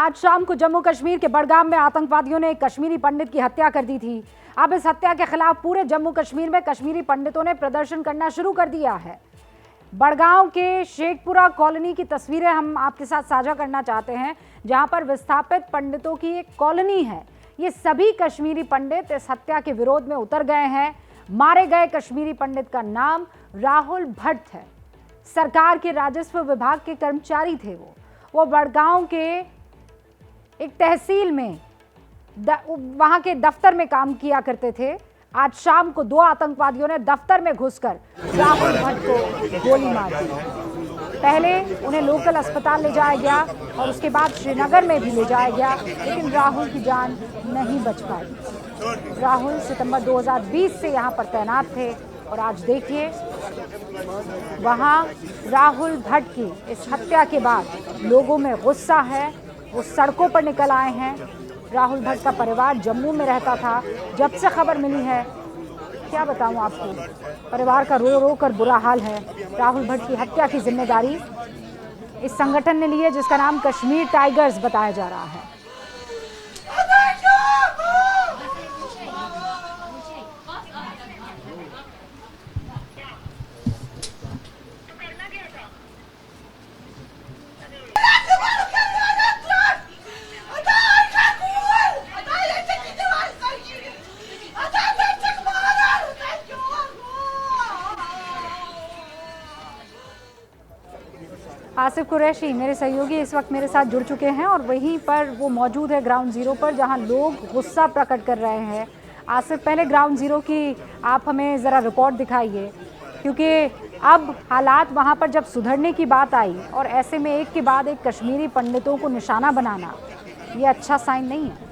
आज शाम को जम्मू कश्मीर के बड़गाम में आतंकवादियों ने एक कश्मीरी पंडित की हत्या कर दी थी। अब इस हत्या के खिलाफ पूरे जम्मू कश्मीर में कश्मीरी पंडितों ने प्रदर्शन करना शुरू कर दिया है। बड़गांव के शेखपुरा कॉलोनी की तस्वीरें हम आपके साथ साझा करना चाहते हैं, जहां पर विस्थापित पंडितों की एक कॉलोनी है। ये सभी कश्मीरी पंडित इस हत्या के विरोध में उतर गए हैं। मारे गए कश्मीरी पंडित का नाम राहुल भट्ट है। सरकार के राजस्व विभाग के कर्मचारी थे। वो बड़गांव के एक तहसील में वहां के दफ्तर में काम किया करते थे। आज शाम को 2 आतंकवादियों ने दफ्तर में घुसकर राहुल भट्ट को गोली मार दी। पहले उन्हें लोकल अस्पताल ले जाया गया और उसके बाद श्रीनगर में भी ले जाया गया, लेकिन राहुल की जान नहीं बच पाई। राहुल सितंबर 2020 से यहाँ पर तैनात थे और आज देखिए वहाँ राहुल भट्ट की इस हत्या के बाद लोगों में गुस्सा है, वो सड़कों पर निकल आए हैं। राहुल भट्ट का परिवार जम्मू में रहता था। जब से खबर मिली है, क्या बताऊं आपको, परिवार का रो रो कर बुरा हाल है। राहुल भट्ट की हत्या की जिम्मेदारी इस संगठन ने ली है जिसका नाम कश्मीर टाइगर्स बताया जा रहा है। आसिफ कुरैशी मेरे सहयोगी इस वक्त मेरे साथ जुड़ चुके हैं और वहीं पर वो मौजूद है ग्राउंड जीरो पर, जहां लोग गुस्सा प्रकट कर रहे हैं। आसिफ, पहले ग्राउंड जीरो की आप हमें ज़रा रिपोर्ट दिखाइए, क्योंकि अब हालात वहां पर जब सुधरने की बात आई और ऐसे में एक के बाद एक कश्मीरी पंडितों को निशाना बनाना, ये अच्छा साइन नहीं है।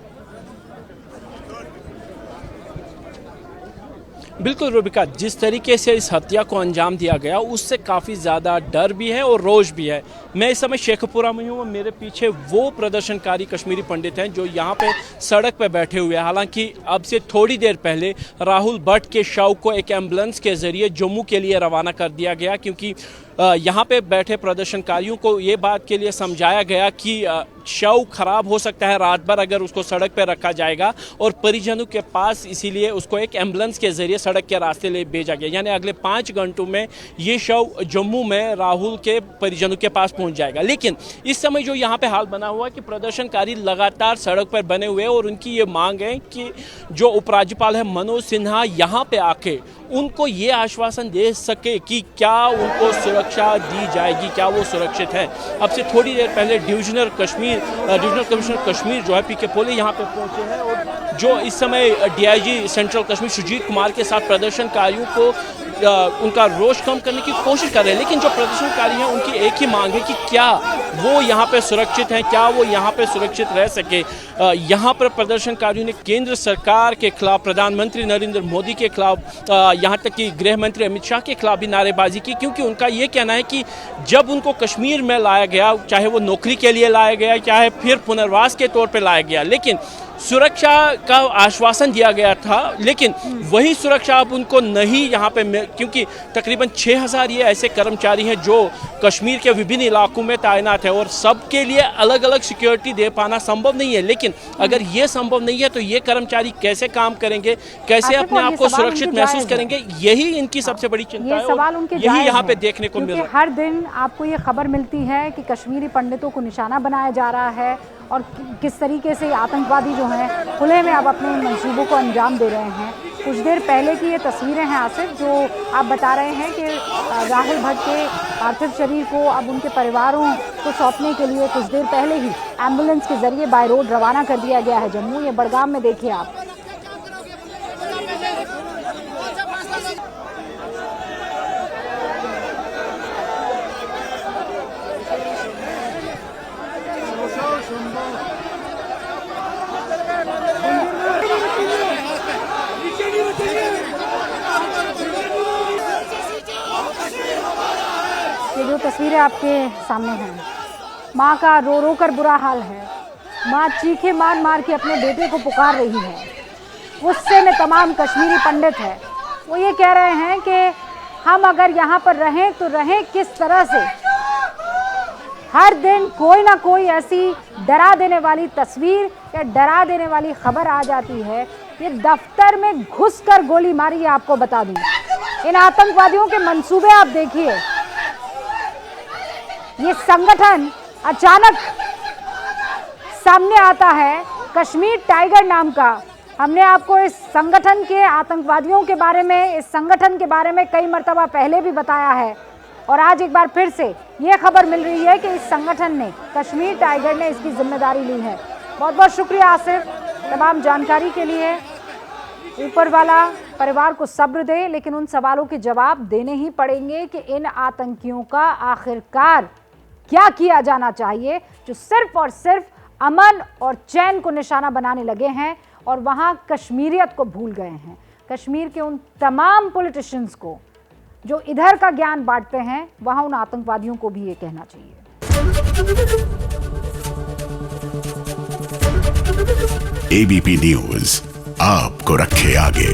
बिल्कुल रूबिका, जिस तरीके से इस हत्या को अंजाम दिया गया उससे काफ़ी ज़्यादा डर भी है और रोष भी है। मैं इस समय शेखपुरा में हूँ और मेरे पीछे वो प्रदर्शनकारी कश्मीरी पंडित हैं जो यहाँ पे सड़क पे बैठे हुए हैं। हालांकि अब से थोड़ी देर पहले राहुल भट्ट के शव को एक एम्बुलेंस के ज़रिए जम्मू के लिए रवाना कर दिया गया, क्योंकि यहाँ पे बैठे प्रदर्शनकारियों को ये बात के लिए समझाया गया कि शव खराब हो सकता है रात भर अगर उसको सड़क पर रखा जाएगा, और परिजनों के पास इसीलिए उसको एक एम्बुलेंस के ज़रिए सड़क के रास्ते ले भेजा गया। यानी अगले 5 घंटों में ये शव जम्मू में राहुल के परिजनों के पास पहुंच जाएगा। लेकिन इस समय जो यहाँ पे हाल बना हुआ है कि प्रदर्शनकारी लगातार सड़क पर बने हुए हैं और उनकी ये मांग है कि जो उपराज्यपाल है मनोज सिन्हा यहाँ पे आके उनको ये आश्वासन दे सके कि क्या उनको सुरक्षा दी जाएगी, क्या वो सुरक्षित है। अब से थोड़ी देर पहले डिविजनल कमिश्नर कश्मीर जो है पीके पोले यहाँ पे पहुंचे हैं और जो इस समय डीआईजी सेंट्रल कश्मीर सुजीत कुमार के साथ प्रदर्शनकारियों को उनका रोष कम करने की कोशिश कर रहे हैं। लेकिन जो प्रदर्शनकारी हैं उनकी एक ही मांग है कि क्या वो यहाँ पे सुरक्षित हैं, क्या वो यहाँ पे सुरक्षित रह सके। यहाँ पर प्रदर्शनकारियों ने केंद्र सरकार के खिलाफ, प्रधानमंत्री नरेंद्र मोदी के खिलाफ, यहाँ तक कि गृह मंत्री अमित शाह के खिलाफ भी नारेबाजी की, क्योंकि उनका ये कहना है कि जब उनको कश्मीर में लाया गया, चाहे वो नौकरी के लिए लाया गया, चाहे फिर पुनर्वास के तौर पर लाया गया, लेकिन सुरक्षा का आश्वासन दिया गया था, लेकिन वही सुरक्षा अब उनको नहीं यहाँ पे क्योंकि तकरीबन 6000 ये ऐसे कर्मचारी हैं जो कश्मीर के विभिन्न इलाकों में तैनात है और सबके लिए अलग अलग सिक्योरिटी दे पाना संभव नहीं है। लेकिन अगर ये संभव नहीं है तो ये कर्मचारी कैसे काम करेंगे, कैसे अपने आप को सुरक्षित महसूस करेंगे, यही इनकी सबसे बड़ी चिंता है। सवाल उनके यही यहाँ पे देखने को मिल रहा है। हर दिन आपको ये खबर मिलती है कि कश्मीरी पंडितों को निशाना बनाया जा रहा है और किस तरीके से आतंकवादी जो हैं खुले में अब अपने मंसूबों को अंजाम दे रहे हैं। कुछ देर पहले की ये तस्वीरें हैं आसिफ, जो आप बता रहे हैं कि राहुल भट्ट के पार्थिव शरीर को अब उनके परिवारों को सौंपने के लिए कुछ देर पहले ही एम्बुलेंस के जरिए बाय रोड रवाना कर दिया गया है जम्मू। ये बड़गाम में देखिए आप। ये जो तस्वीरें आपके सामने हैं, माँ का रो रो कर बुरा हाल है। माँ चीखे मार मार के अपने बेटे को पुकार रही है। गुस्से में तमाम कश्मीरी पंडित है। वो ये कह रहे हैं कि हम अगर यहाँ पर रहें तो रहें किस तरह से। हर दिन कोई ना कोई ऐसी डरा देने वाली तस्वीर या डरा देने वाली खबर आ जाती है। ये दफ्तर में घुसकर गोली मारी है, आपको बता दूं। इन आतंकवादियों के मंसूबे आप देखिए। ये संगठन अचानक सामने आता है, कश्मीर टाइगर नाम का। हमने आपको इस संगठन के आतंकवादियों के बारे में, इस संगठन के बारे में कई मर्तबा पहले भी बताया है और आज एक बार फिर से ये खबर मिल रही है कि इस संगठन ने, कश्मीर टाइगर ने इसकी जिम्मेदारी ली है। बहुत बहुत शुक्रिया आसिफ तमाम जानकारी के लिए। ऊपर वाला परिवार को सब्र दे, लेकिन उन सवालों के जवाब देने ही पड़ेंगे कि इन आतंकियों का आखिरकार क्या किया जाना चाहिए, जो सिर्फ और सिर्फ अमन और चैन को निशाना बनाने लगे हैं और वहां कश्मीरियत को भूल गए हैं। कश्मीर के उन तमाम पॉलिटिशियंस को जो इधर का ज्ञान बांटते हैं, वहां उन आतंकवादियों को भी ये कहना चाहिए। एबीपी न्यूज आपको रखे आगे।